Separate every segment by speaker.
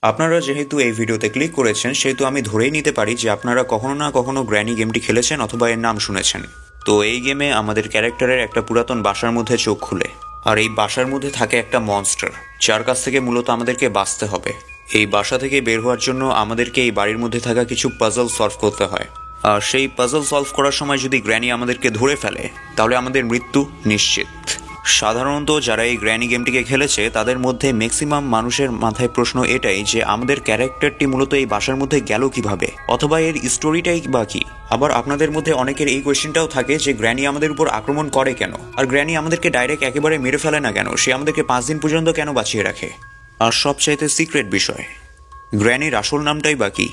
Speaker 1: আপনারা যেহেতু এই ভিডিওতে ক্লিক করেছেন সেহেতু আমি ধরেই নিতে পারি যে আপনারা কখনো না কখনো গ্র্যানি গেমটি খেলেছেন অথবা এর নাম শুনেছেন। তো এই গেমে আমাদের ক্যারেক্টারের একটা পুরাতন বাসার মধ্যে চোখ খুলে, আর এই বাসার মধ্যে থাকে একটা মনস্টার যার কাছ থেকে মূলত আমাদেরকে বাঁচতে হবে। এই বাসা থেকে বের হওয়ার জন্য আমাদেরকে এই বাড়ির মধ্যে থাকা কিছু পাজল সলভ করতে হয়, আর সেই পাজল সলভ করার সময় যদি গ্র্যানি আমাদেরকে ধরে ফেলে তাহলে আমাদের মৃত্যু নিশ্চিত। সাধারণত যারা এই গ্র্যানি গেমটিকে খেলেছে তাদের মধ্যে ম্যাক্সিমাম মানুষের মাথায় প্রশ্ন এটাই যে আমাদের ক্যারেক্টারটি মূলত এই বাসার মধ্যে গেল কিভাবে, অথবা এর স্টোরিটাই বা কি। আবার আপনাদের মধ্যে অনেকের এই কোয়েশ্চেনটাও থাকে যে গ্র্যানি আমাদের উপর আক্রমণ করে কেন, আর গ্র্যানি আমাদেরকে ডাইরেক্ট একেবারে মেরে ফেলে না কেন, সে আমাদেরকে 5 দিন পর্যন্ত কেন বাঁচিয়ে রাখে। আর সবচাইতে সিক্রেট বিষয়, গ্র্যানির আসল নামটাই বা কি।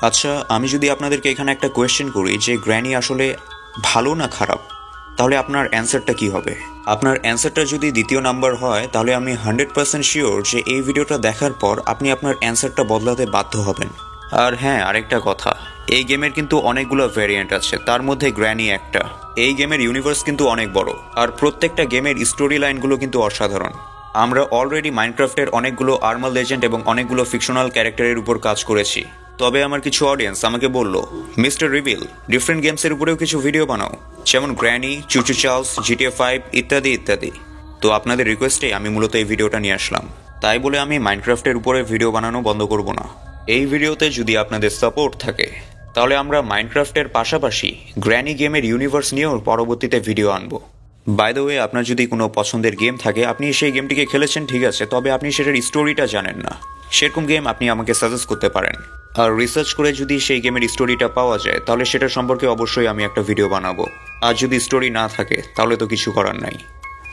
Speaker 1: আচ্ছা, আমি যদি আপনাদেরকে এখানে একটা কোয়েশ্চেন করি যে গ্র্যানি আসলে ভালো না খারাপ, তাহলে আপনার অ্যান্সারটা কি হবে? আপনার অ্যান্সারটা যদি দ্বিতীয় নাম্বার হয় তাহলে আমি 100% শিওর যে এই ভিডিওটা দেখার পর আপনি আপনার অ্যান্সারটা বদলাতে বাধ্য হবেন। আর হ্যাঁ, আরেকটা কথা, এই গেমের কিন্তু অনেকগুলো ভ্যারিয়েন্ট আছে, তার মধ্যে গ্র্যানি একটা। এই গেমের ইউনিভার্স কিন্তু অনেক বড়, আর প্রত্যেকটা গেমের স্টোরি লাইনগুলো কিন্তু অসাধারণ। আমরা অলরেডি মাইনক্রাফটের অনেকগুলো আর্মাল লেজেন্ড এবং অনেকগুলো ফিকশনাল ক্যারেক্টারের উপর কাজ করেছি। তবে আমার কিছু অডিয়েন্স আমাকে বলল, মিস্টার রিভিল, ডিফারেন্ট গেমসের উপরেও কিছু ভিডিও বানাও, যেমন গ্র্যানি, চুচু চার্লস, GTA 5 ইত্যাদি ইত্যাদি। তো আপনাদের রিকোয়েস্টে আমি মূলত এই ভিডিওটা নিয়ে আসলাম। তাই বলে আমি মাইনক্রাফটের উপরে ভিডিও বানানো বন্ধ করব না। এই ভিডিওতে যদি আপনাদের সাপোর্ট থাকে তাহলে আমরা মাইনক্রাফটের পাশাপাশি গ্র্যানি গেমের ইউনিভার্স নিয়েও পরবর্তীতে ভিডিও আনবো। বাই দ্য ওয়ে, আপনার যদি কোনো পছন্দের গেম থাকে, আপনি সেই গেমটিকে খেলেছেন ঠিক আছে, তবে আপনি সেটার স্টোরিটা জানেন না, সেরকম গেম আপনি আমাকে সাজেস্ট করতে পারেন। আর রিসার্চ করে যদি সেই গেমের স্টোরিটা পাওয়া যায় তাহলে সেটা সম্পর্কে অবশ্যই আমি একটা ভিডিও বানাবো। আর যদি স্টোরি না থাকে তাহলে তো কিছু করার নাই।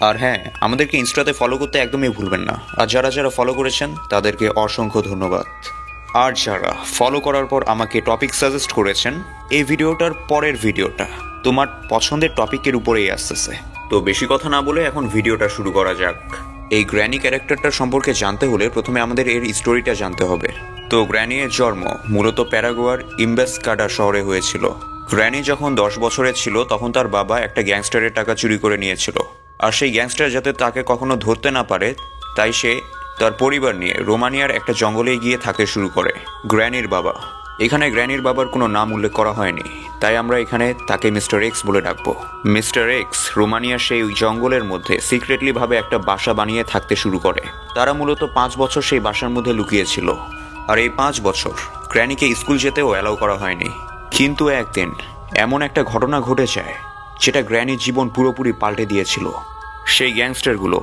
Speaker 1: আর হ্যাঁ, আমাদেরকে ইনস্টাতে ফলো করতে একদমই ভুলবেন না। আর যারা যারা ফলো করেছেন তাদেরকে অসংখ্য ধন্যবাদ। আর যারা ফলো করার পর আমাকে টপিক সাজেস্ট করেছেন, এই ভিডিওটার পরের ভিডিওটা তোমার পছন্দের টপিকের উপরেই আসতেছে। তো বেশি কথা না বলে এখন ভিডিওটা শুরু করা যাক। এই গ্র্যানি ক্যারেক্টারটা সম্পর্কে জানতে হলে প্রথমে আমাদের এর স্টোরিটা জানতে হবে। তো গ্র্যানির জন্ম মূলত প্যারাগুয়ার ইম্বেসকাডা শহরে হয়েছিল। গ্র্যানি যখন 10 বছরের ছিল তখন তার বাবা একটা গ্যাংস্টারের টাকা চুরি করে নিয়েছিল, আর সেই গ্যাংস্টার যাতে তাকে কখনো ধরতে না পারে তাই সে তার পরিবার নিয়ে রোমানিয়ার একটা জঙ্গলে গিয়ে থাকতে শুরু করে। গ্র্যানির বাবা, এখানে গ্র্যানির বাবার কোনো নাম উল্লেখ করা হয়নি, তাই আমরা এখানে তাকে মিস্টার এক্স বলে ডাকবো। মিস্টার এক্স রোমানিয়ার সেই জঙ্গলের মধ্যে সিক্রেটলি ভাবে একটা বাসা বানিয়ে থাকতে শুরু করে। তারা মূলত 5 বছর সেই বাসার মধ্যে লুকিয়েছিল, আর এই 5 বছর গ্র্যানিকে স্কুল যেতেও অ্যালাউ করা হয়নি। কিন্তু একদিন এমন একটা ঘটনা ঘটে যায় যেটা গ্র্যানির জীবন পুরোপুরি পাল্টে দিয়েছিল। সেই গ্যাংস্টারগুলো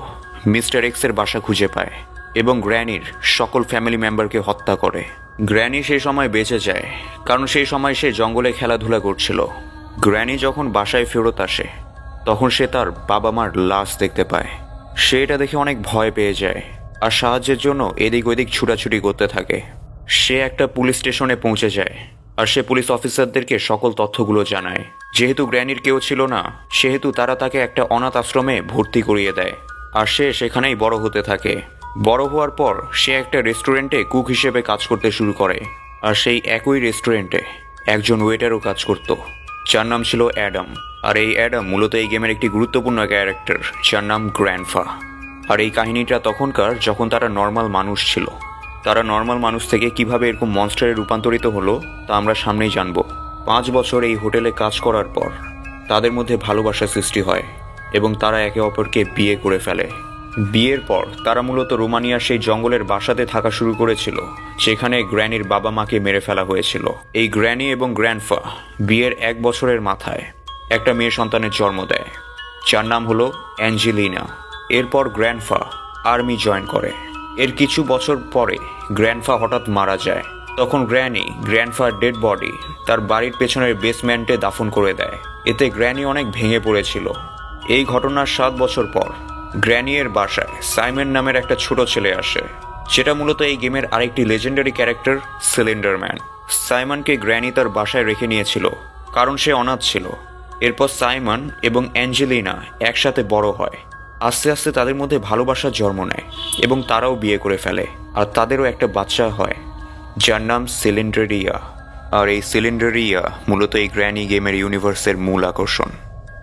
Speaker 1: মিস্টার এক্সের বাসা খুঁজে পায় এবং গ্র্যানির সকল ফ্যামিলি মেম্বারকে হত্যা করে। গ্র্যানি সেই সময় বেঁচে যায় কারণ সেই সময় সে জঙ্গলে খেলাধুলা করছিল। গ্র্যানি যখন বাসায় ফেরত আসে তখন সে তার বাবা মার লাশ দেখতে পায়। সে এটা দেখে অনেক ভয় পেয়ে যায় আর সাহায্যের জন্য এদিক ওদিক ছুটাছুটি করতে থাকে। সে একটা পুলিশ স্টেশনে পৌঁছে যায় আর সে পুলিশ অফিসারদেরকে সকল তথ্যগুলো জানায়। যেহেতু গ্র্যানির কেউ ছিল না সেহেতু তারা তাকে একটা অনাথ আশ্রমে ভর্তি করিয়ে দেয়, আর সে সেখানেই বড় হতে থাকে। বড় হওয়ার পর সে একটা রেস্টুরেন্টে কুক হিসেবে কাজ করতে শুরু করে, আর সেই একই রেস্টুরেন্টে একজন ওয়েটারও কাজ করত যার নাম ছিল অ্যাডাম। আর এই অ্যাডাম মূলত এই গেমের একটি গুরুত্বপূর্ণ ক্যারেক্টার যার নাম গ্র্যান্ডফা। আর এই কাহিনীটা তখনকার যখন তারা নর্মাল মানুষ ছিল। তারা নর্মাল মানুষ থেকে কিভাবে এরকম মনস্টারে রূপান্তরিত হলো তা আমরা সামনেই জানবো। 5 বছর এই হোটেলে কাজ করার পর তাদের মধ্যে ভালোবাসা সৃষ্টি হয় এবং তারা একে অপরকে বিয়ে করে ফেলে। বিয়ের পর তারা মূলত রোমানিয়ার সেই জঙ্গলের বাসাতে থাকা শুরু করেছিল যেখানে গ্র্যানির বাবা মাকে মেরে ফেলা হয়েছিল। এই গ্র্যানি এবং গ্র্যান্ডফা বিয়ের 1 বছরের মাথায় একটা মেয়ে সন্তানের জন্ম দেয় যার নাম হলো অ্যাঞ্জেলিনা। এরপর গ্র্যান্ডফা আর্মি জয়েন করে। এর কিছু বছর পরে গ্র্যান্ডফা হঠাৎ মারা যায়। তখন গ্র্যানি গ্র্যান্ডফার ডেড বডি তার বাড়ির পেছনের বেসমেন্টে দাফন করে দেয়। এতে গ্র্যানি অনেক ভেঙে পড়েছিল। এই ঘটনার 7 বছর পর গ্র্যানিয়ের বাসায় সাইমন নামের একটা ছোট ছেলে আসে, যেটা মূলত এই গেমের আরেকটি লেজেন্ডারি ক্যারেক্টার সিলিন্ডারম্যান। সাইমনকে গ্র্যানি তার বাসায় রেখে নিয়েছিল কারণ সে অনাথ ছিল। এরপর সাইমন এবং অ্যাঞ্জেলিনা একসাথে বড় হয়। আস্তে আস্তে তাদের মধ্যে ভালোবাসার জন্ম নেয় এবং তারাও বিয়ে করে ফেলে, আর তাদেরও একটা বাচ্চা হয় যার নাম সিলিন্ডারিয়া। আর এই সিলিন্ডারিয়া মূলত এই গ্র্যানি গেমের ইউনিভার্সের মূল আকর্ষণ।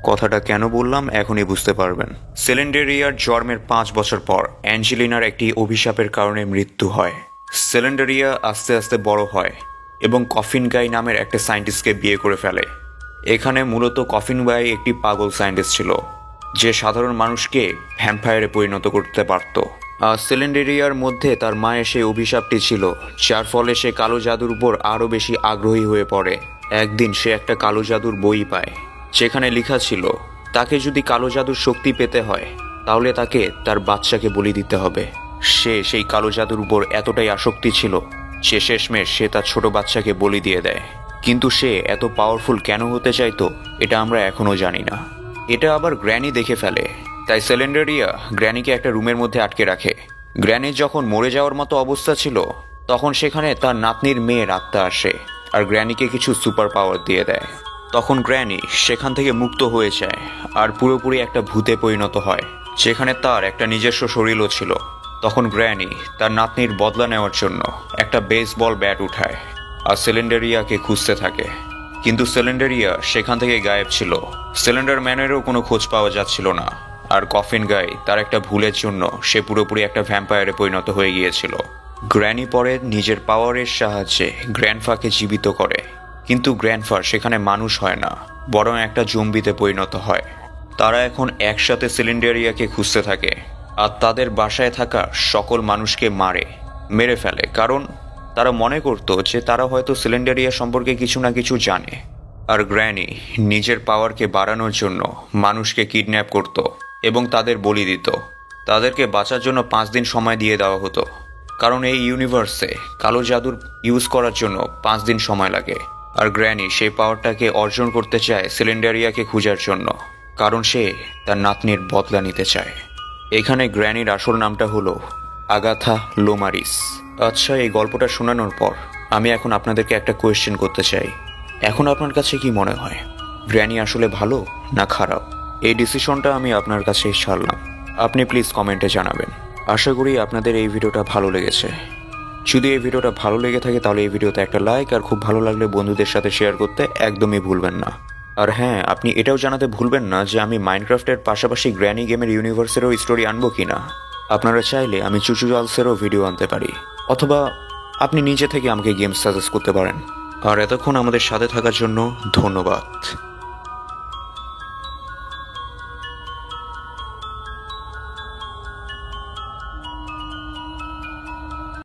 Speaker 1: কথাটা কেন বললাম এখনই বুঝতে পারবেন। সিলিন্ডারিয়ার জন্মের 5 বছর পর অ্যাঞ্জেলিনার একটি অভিশাপের কারণে মৃত্যু হয়। সিলিন্ডারিয়া আস্তে আস্তে বড় হয় এবং কফিন গাই নামের একটা সায়েন্টিস্টকে বিয়ে করে ফেলে। এখানে মূলত কফিন গাই একটি পাগল সায়েন্টিস্ট ছিল যে সাধারণ মানুষকে ভ্যাম্পায়ারে পরিণত করতে পারত। আর সিলিন্ডারিয়ার মধ্যে তার মায়ের সেই অভিশাপটি ছিল, যার ফলে সে কালো জাদুর উপর আরও বেশি আগ্রহী হয়ে পড়ে। একদিন সে একটা কালো জাদুর বই পায়, যেখানে লেখা ছিল তাকে যদি কালো জাদুর শক্তি পেতে হয় তাহলে তাকে তার বাচ্চাকে বলি দিতে হবে। সে সেই কালো জাদুর উপর এতটাই আসক্তি ছিল যে শেষমেশ সে তার ছোট বাচ্চাকে বলি দিয়ে দেয়। কিন্তু সে এত পাওয়ারফুল কেন হতে চাইতো এটা আমরা এখনো জানি না। এটা আবার গ্র্যানি দেখে ফেলে, তাই সিলিন্ডারিয়া গ্র্যানিকে একটা রুমের মধ্যে আটকে রাখে। গ্র্যানির যখন মরে যাওয়ার মতো অবস্থা ছিল তখন সেখানে তার নাতনির মেয়ের আত্মা আসে আর গ্র্যানিকে কিছু সুপার পাওয়ার দিয়ে দেয়। তখন গ্র্যানি সেখান থেকে মুক্ত হয়ে যায় আর পুরোপুরি একটা ভূতে পরিণত হয়, যেখানে তার একটা নিজস্ব শরীরও ছিল। তখন গ্র্যানি তার নাতনির বদলা নেওয়ার জন্য একটা বেসবল ব্যাট উঠায় আর সিলিন্ডারিয়াকে খুঁজতে থাকে। কিন্তু সিলিন্ডারিয়া সেখান থেকে গায়েব ছিল। সিলিন্ডার ম্যানেরও কোনো খোঁজ পাওয়া যাচ্ছিল না। আর কফিন গাই তার একটা ভুলের জন্য সে পুরোপুরি একটা ভ্যাম্পায়ারে পরিণত হয়ে গিয়েছিল। গ্র্যানি পরে নিজের পাওয়ারের সাহায্যে গ্র্যান্ডফাকে জীবিত করে, কিন্তু গ্র্যান্ডফার সেখানে মানুষ হয় না, বরং একটা জম্বিতে পরিণত হয়। তারা এখন একসাথে সিলিন্ডারিয়াকে খুঁজতে থাকে আর তাদের বাসায় থাকা সকল মানুষকে মেরে ফেলে, কারণ তারা মনে করত যে তারা হয়তো সিলিন্ডারিয়া সম্পর্কে কিছু না কিছু জানে। আর গ্র্যানি নিজের পাওয়ারকে বাড়ানোর জন্য মানুষকে কিডন্যাপ করত এবং তাদের বলি দিত। তাদেরকে বাঁচার জন্য 5 দিন সময় দিয়ে দেওয়া হতো, কারণ এই ইউনিভার্সে কালো জাদুর ইউজ করার জন্য 5 দিন সময় লাগে। আর গ্র্যানি সেই পাওয়ারটাকে অর্জন করতে চায় সিলিন্ডারিয়াকে খোঁজার জন্য, কারণ সে তার নাতনির বদলা নিতে চায়। এখানে গ্র্যানির আসল নামটা হলো আগাথা লোমারিস। আচ্ছা, এই গল্পটা শোনানোর পর আমি এখন আপনাদেরকে একটা কোয়েশ্চেন করতে চাই। এখন আপনার কাছে কি মনে হয়, গ্র্যানি আসলে ভালো না খারাপ? এই ডিসিশনটা আমি আপনার কাছেই ছাড়লাম। আপনি প্লিজ কমেন্টে জানাবেন। আশা করি আপনাদের এই ভিডিওটা ভালো লেগেছে। যদি এই ভিডিওটা ভালো লেগে থাকে তাহলে এই ভিডিওতে একটা লাইক, আর খুব ভালো লাগলে বন্ধুদের সাথে শেয়ার করতে একদমই ভুলবেন না। আর হ্যাঁ, আপনি এটাও জানাতে ভুলবেন না যে আমি মাইনক্রাফটের পাশাপাশি গ্র্যানি গেমের ইউনিভার্সেরও স্টোরি আনবো কিনা। আপনারা চাইলে আমি চুচুজালসেরও ভিডিও আনতে পারি, অথবা আপনি নিজে থেকে আমাকে গেম সাজেস্ট করতে পারেন। আর এতক্ষণ আমাদের সাথে থাকার জন্য ধন্যবাদ।